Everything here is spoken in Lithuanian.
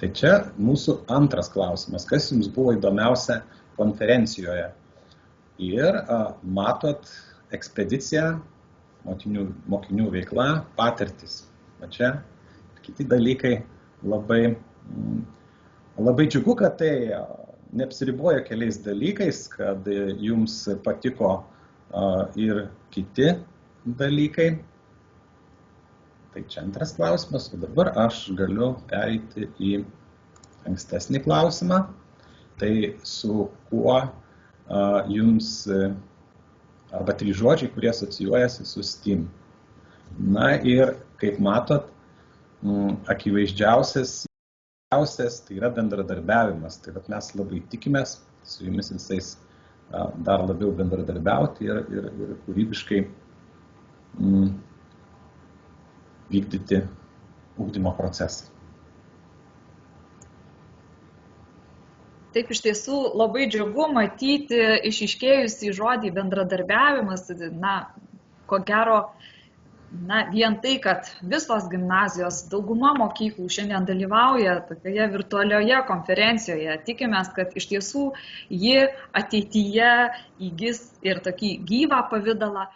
Tai čia mūsų antras klausimas. Kas jums buvo įdomiausia konferencijoje? Ir matot ekspediciją, mokinių veikla, patirtis. Va čia kiti dalykai labai džiugu, kad tai neapsiriboja keliais dalykais, kad jums patiko ir kiti dalykai. Tai čia antras klausimas, o dabar aš galiu pereiti į ankstesnį klausimą. Tai su kuo jums, arba 3 žodžiai, kurie asocijuojasi su STEAM. Na ir, kaip matot, akivaizdžiausias tai yra bendradarbiavimas. Tai mes labai tikimės su jumis visais dar labiau bendradarbiauti ir kūrybiškai vykdyti ugdymo procesą. Taip, iš tiesų labai džiugu matyti išryškėjusį žodį bendradarbiavimas. Ko gero, vien tai, kad visos gimnazijos, dauguma mokyklų šiandien dalyvauja tokioje virtualioje konferencijoje. Tikimės, kad iš tiesų ji ateityje įgis ir tokį gyvą pavidalą.